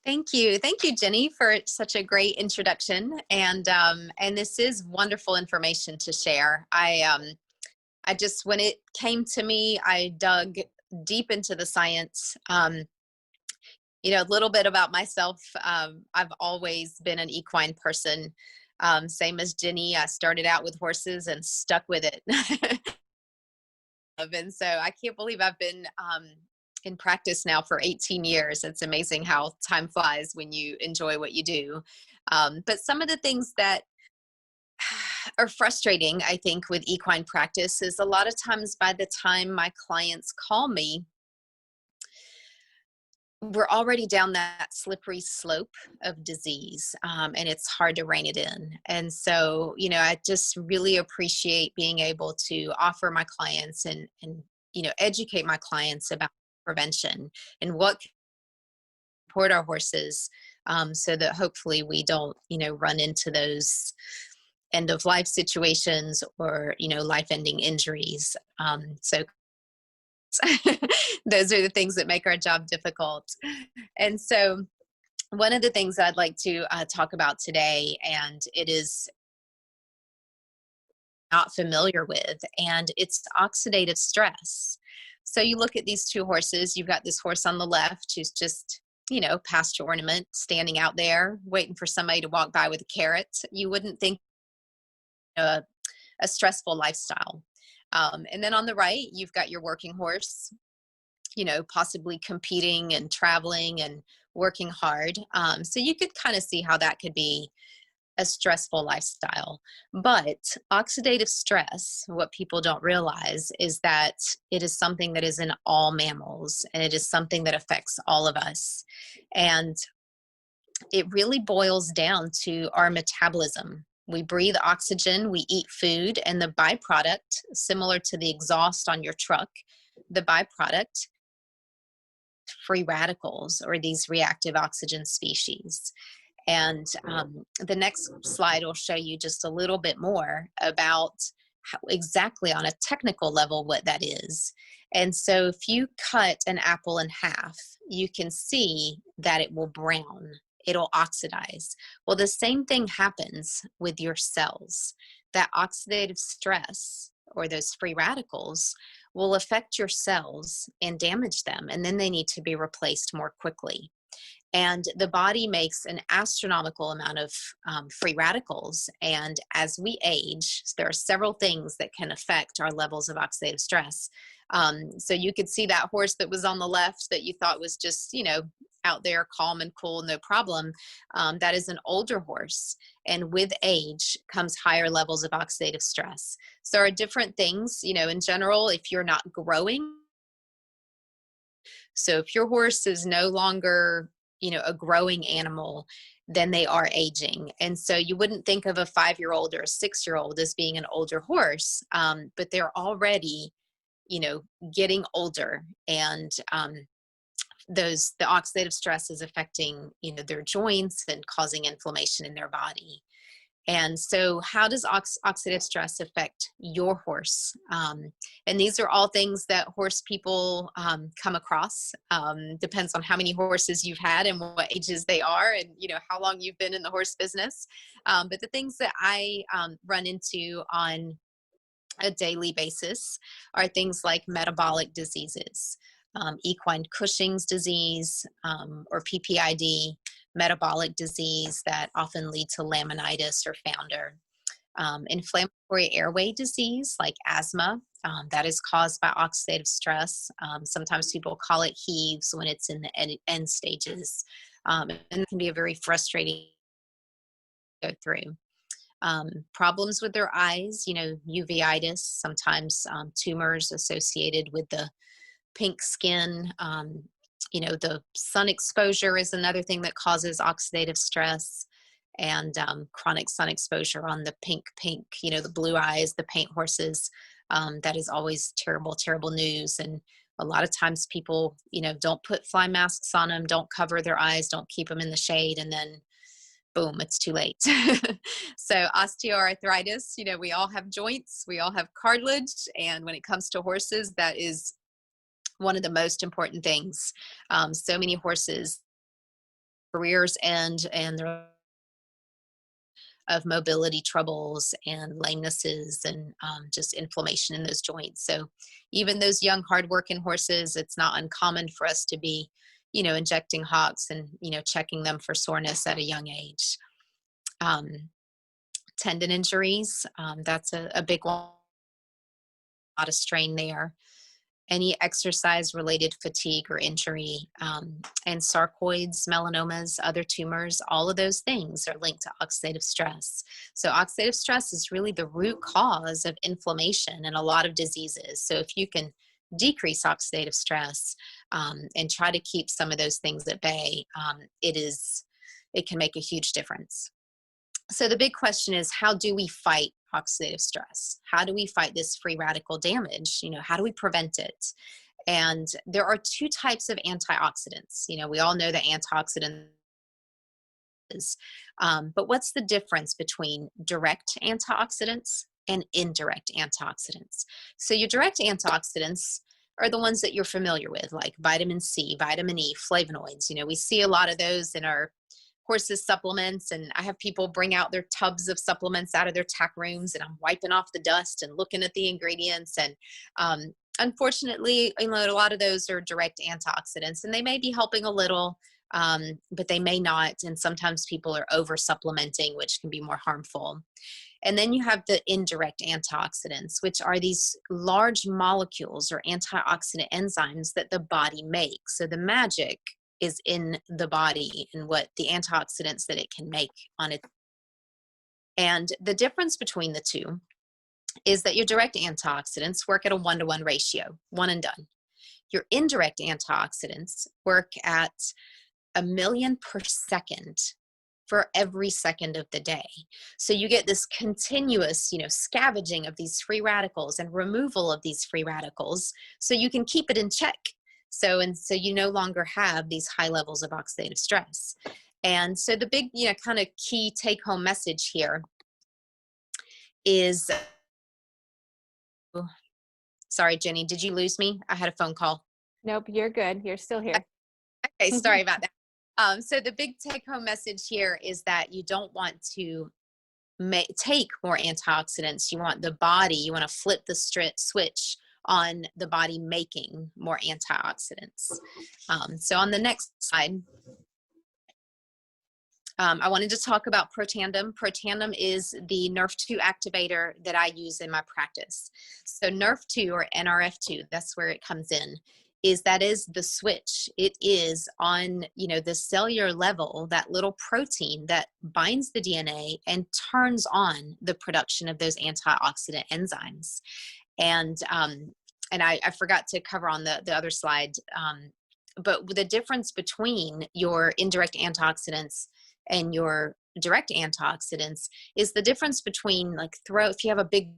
Thank you, Jenny, for such a great introduction. And this is wonderful information to share. I just, when it came to me, I dug deep into the science. A little bit about myself. I've always been an equine person. Same as Jenny, I started out with horses and stuck with it. And so I can't believe I've been in practice now for 18 years. It's amazing how time flies when you enjoy what you do. But some of the things that are frustrating, I think, with equine practice is a lot of times by the time my clients call me, we're already down that slippery slope of disease, and it's hard to rein it in. And so, I just really appreciate being able to offer my clients and educate my clients about prevention and what can support our horses, so that hopefully we don't, run into those end of life situations or, life ending injuries. So those are the things that make our job difficult. And so, one of the things I'd like to talk about today, and it is not familiar with, and it's oxidative stress. So, you look at these two horses, you've got this horse on the left who's just, pasture ornament standing out there waiting for somebody to walk by with a carrot. You wouldn't think a stressful lifestyle. And then on the right, you've got your working horse, possibly competing and traveling and working hard. So you could kind of see how that could be a stressful lifestyle. But oxidative stress, what people don't realize is that it is something that is in all mammals, and it is something that affects all of us. And it really boils down to our metabolism. We breathe oxygen, we eat food, and the byproduct, similar to the exhaust on your truck, the byproduct, free radicals, or these reactive oxygen species. And the next slide will show you just a little bit more about how, exactly on a technical level, what that is. And so if you cut an apple in half, you can see that it will brown. It'll oxidize. Well, the same thing happens with your cells. That oxidative stress, or those free radicals, will affect your cells and damage them, and then they need to be replaced more quickly. And the body makes an astronomical amount of free radicals. And as we age, there are several things that can affect our levels of oxidative stress. So you could see that horse that was on the left that you thought was just, out there calm and cool, no problem. That is an older horse. And with age comes higher levels of oxidative stress. So there are different things, in general, if you're not growing. So if your horse is no longer a growing animal, then they are aging. And so you wouldn't think of a 5-year-old or a 6-year-old as being an older horse, but they're already, getting older. And the oxidative stress is affecting, their joints and causing inflammation in their body. And so how does oxidative stress affect your horse? And these are all things that horse people come across. Depends on how many horses you've had and what ages they are, and how long you've been in the horse business. But the things that I run into on a daily basis are things like metabolic diseases, equine Cushing's disease, or PPID, metabolic disease that often lead to laminitis or founder, inflammatory airway disease like asthma, that is caused by oxidative stress. Sometimes people call it heaves when it's in the end stages, and it can be a very frustrating to go through. Problems with their eyes, uveitis, sometimes tumors associated with the pink skin. The sun exposure is another thing that causes oxidative stress, and chronic sun exposure on the pink, the blue eyes, the paint horses. That is always terrible, terrible news. And a lot of times people, don't put fly masks on them, don't cover their eyes, don't keep them in the shade, and then boom, it's too late. So osteoarthritis, we all have joints, we all have cartilage. And when it comes to horses, that is one of the most important things. So many horses careers end and they're of mobility troubles and lamenesses and just inflammation in those joints. So even those young, hardworking horses, it's not uncommon for us to be, injecting hocks and, checking them for soreness at a young age. Um, Tendon injuries, that's a big one, a lot of strain there. Any exercise related fatigue or injury, and sarcoids, melanomas, other tumors, all of those things are linked to oxidative stress. So oxidative stress is really the root cause of inflammation in a lot of diseases. So if you can decrease oxidative stress, and try to keep some of those things at bay, it can make a huge difference. So the big question is, how do we fight oxidative stress? How do we fight this free radical damage? How do we prevent it? And there are two types of antioxidants. We all know that antioxidants is, but what's the difference between direct antioxidants and indirect antioxidants? So your direct antioxidants are the ones that you're familiar with, like vitamin C, vitamin E, flavonoids. We see a lot of those in our horses supplements, and I have people bring out their tubs of supplements out of their tack rooms, and I'm wiping off the dust and looking at the ingredients. And unfortunately, a lot of those are direct antioxidants, and they may be helping a little, but they may not. And sometimes people are over supplementing, which can be more harmful. And then you have the indirect antioxidants, which are these large molecules or antioxidant enzymes that the body makes. So the magic is in the body and what the antioxidants that it can make on it. And the difference between the two is that your direct antioxidants work at a 1-to-1 ratio, one and done. Your indirect antioxidants work at 1,000,000 per second for every second of the day. So you get this continuous, scavenging of these free radicals and removal of these free radicals so you can keep it in check. So you no longer have these high levels of oxidative stress. And so the big, kind of key take home message here is, sorry, Jenny, did you lose me? I had a phone call. Nope, you're good. You're still here. Okay, sorry about that. So the big take home message here is that you don't want to take more antioxidants. You want to flip the switch on the body making more antioxidants. So on the next slide, I wanted to talk about Protandim. Protandim is the Nrf2 activator that I use in my practice. So Nrf2 or Nrf2, that's where it comes in, is the switch. It is on, the cellular level, that little protein that binds the DNA and turns on the production of those antioxidant enzymes. And I forgot to cover on the other slide, but the difference between your indirect antioxidants and your direct antioxidants is the difference between, if you have a big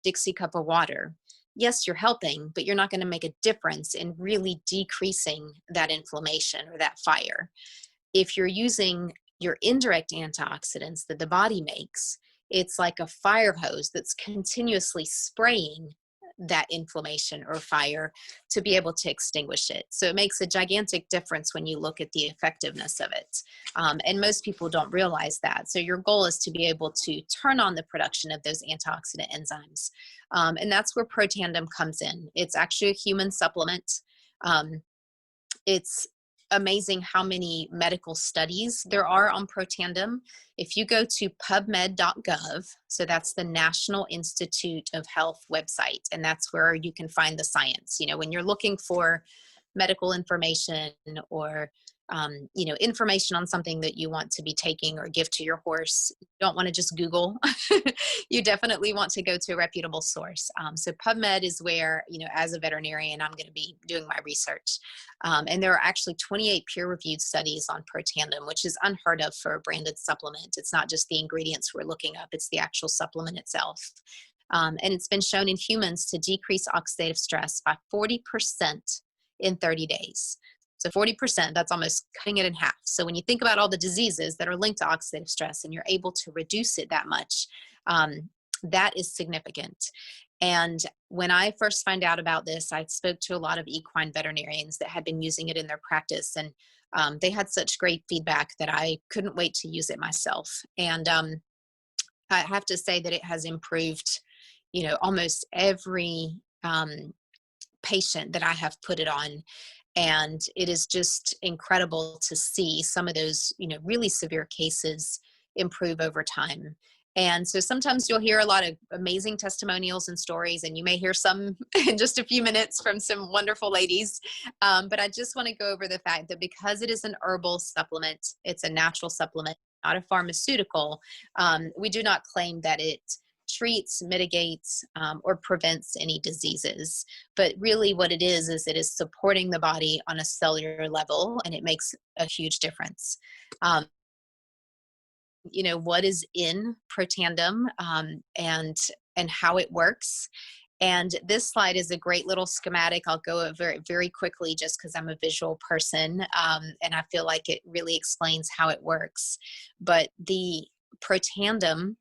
Dixie cup of water, yes, you're helping, but you're not going to make a difference in really decreasing that inflammation or that fire. If you're using your indirect antioxidants that the body makes, it's like a fire hose that's continuously spraying that inflammation or fire to be able to extinguish it. So it makes a gigantic difference when you look at the effectiveness of it. And most people don't realize that. So your goal is to be able to turn on the production of those antioxidant enzymes. And that's where Protandim comes in. It's actually a human supplement. It's amazing how many medical studies there are on Protandim. If you go to pubmed.gov, so that's the National Institute of Health website, and that's where you can find the science. When you're looking for medical information or information on something that you want to be taking or give to your horse, you don't want to just Google. You definitely want to go to a reputable source. So PubMed is where, as a veterinarian, I'm going to be doing my research. And there are actually 28 peer-reviewed studies on Protandim, which is unheard of for a branded supplement. It's not just the ingredients we're looking up, it's the actual supplement itself. And it's been shown in humans to decrease oxidative stress by 40% in 30 days. So 40%, that's almost cutting it in half. So when you think about all the diseases that are linked to oxidative stress and you're able to reduce it that much, that is significant. And when I first found out about this, I spoke to a lot of equine veterinarians that had been using it in their practice, and they had such great feedback that I couldn't wait to use it myself. And I have to say that it has improved, almost every patient that I have put it on. And it is just incredible to see some of those, really severe cases improve over time. And so sometimes you'll hear a lot of amazing testimonials and stories, and you may hear some in just a few minutes from some wonderful ladies. But I just want to go over the fact that because it is an herbal supplement, it's a natural supplement, not a pharmaceutical. We do not claim that it treats, mitigates, or prevents any diseases. But really what it is it is supporting the body on a cellular level, and it makes a huge difference. Um, what is in Protandim, and how it works. And this slide is a great little schematic. I'll go over it very quickly just because I'm a visual person, and I feel like it really explains how it works. But the Protandim,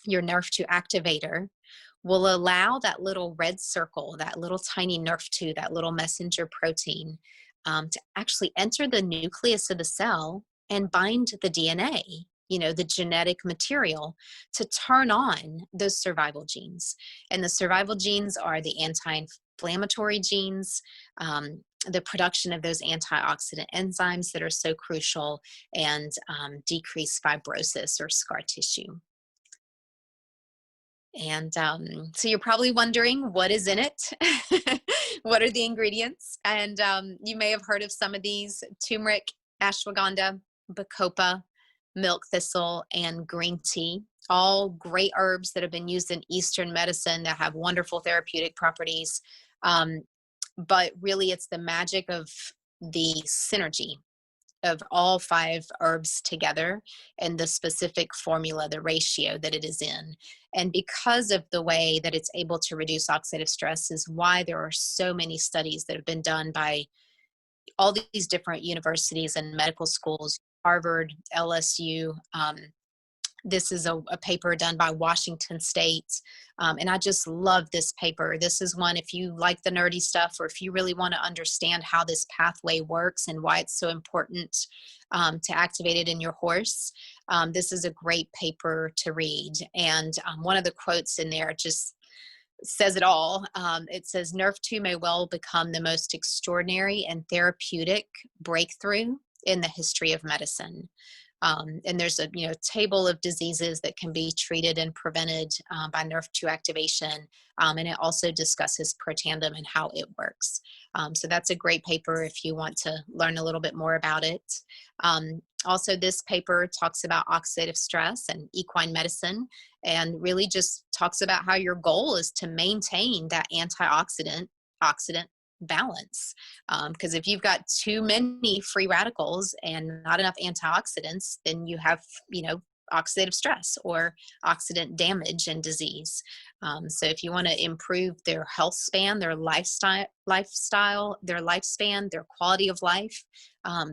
your Nrf2 activator, will allow that little red circle, that little tiny Nrf2, that little messenger protein, to actually enter the nucleus of the cell and bind the DNA, the genetic material, to turn on those survival genes. And the survival genes are the anti-inflammatory genes, the production of those antioxidant enzymes that are so crucial, and decrease fibrosis or scar tissue. And so you're probably wondering what is in it? What are the ingredients? And you may have heard of some of these: turmeric, ashwagandha, bacopa, milk thistle, and green tea. All great herbs that have been used in Eastern medicine that have wonderful therapeutic properties. But really, it's the magic of the synergy of all 5 herbs together and the specific formula, the ratio that it is in. And because of the way that it's able to reduce oxidative stress is why there are so many studies that have been done by all these different universities and medical schools, Harvard, LSU. This is a paper done by Washington State. And I just love this paper. This is one, if you like the nerdy stuff, or if you really want to understand how this pathway works and why it's so important to activate it in your horse, this is a great paper to read. And one of the quotes in there just says it all. It says, Nrf2 may well become the most extraordinary and therapeutic breakthrough in the history of medicine. And there's a table of diseases that can be treated and prevented by Nrf2 activation, and it also discusses Protandim and how it works. So that's a great paper if you want to learn a little bit more about it. Also, this paper talks about oxidative stress and equine medicine, and really just talks about how your goal is to maintain that oxidant balance. Because if you've got too many free radicals and not enough antioxidants, then you have, oxidative stress or oxidant damage and disease. So if you want to improve their health span, their lifestyle, their lifespan, their quality of life,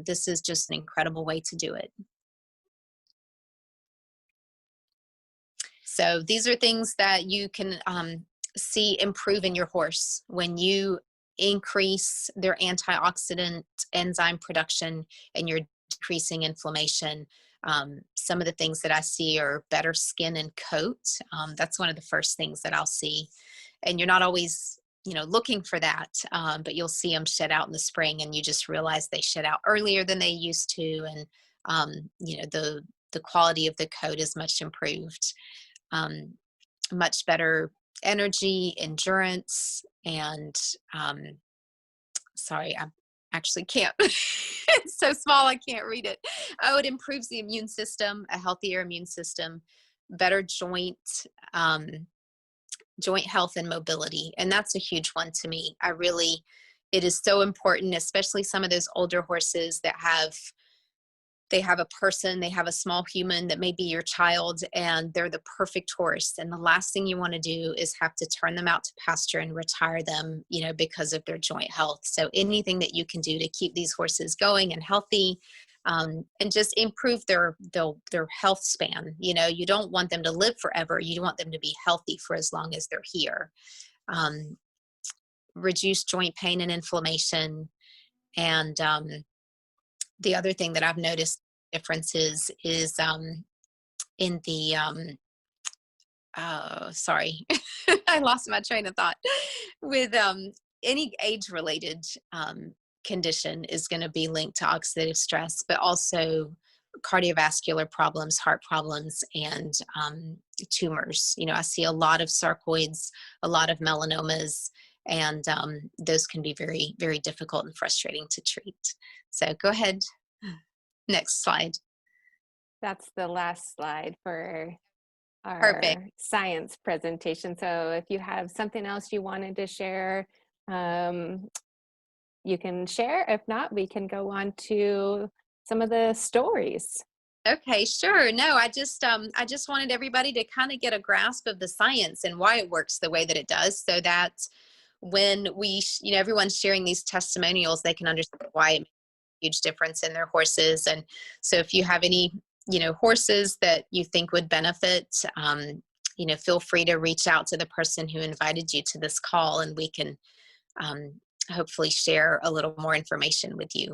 this is just an incredible way to do it. So these are things that you can see improve in your horse when you increase their antioxidant enzyme production and you're decreasing inflammation. Some of the things that I see are better skin and coat. That's one of the first things that I'll see. And you're not always, looking for that, but you'll see them shed out in the spring, and you just realize they shed out earlier than they used to. And, the quality of the coat is much improved. Much better energy, endurance, and sorry, I actually can't. It's so small I can't read it. Oh, it improves the immune system, a healthier immune system, better joint health and mobility, and that's a huge one to me. It is so important, especially some of those older horses that they have a small human that may be your child, and they're the perfect horse. And the last thing you want to do is have to turn them out to pasture and retire them, because of their joint health. So anything that you can do to keep these horses going and healthy, and just improve their health span. You don't want them to live forever. You want them to be healthy for as long as they're here. Um, Reduce joint pain and inflammation. And the other thing that I've noticed differences is in the oh, sorry, I lost my train of thought. With any age-related condition is going to be linked to oxidative stress, but also cardiovascular problems, heart problems, and tumors. I see a lot of sarcoids, a lot of melanomas, and those can be very, very difficult and frustrating to treat. So go ahead. Next slide. That's the last slide for Perfect. our science presentation. So if you have something else you wanted to share, you can share. If not, we can go on to some of the stories. Okay, sure. No, I just wanted everybody to kind of get a grasp of the science and why it works the way that it does, so that when everyone's sharing these testimonials, they can understand why it makes a huge difference in their horses. And so if you have any, horses that you think would benefit, feel free to reach out to the person who invited you to this call, and we can hopefully share a little more information with you.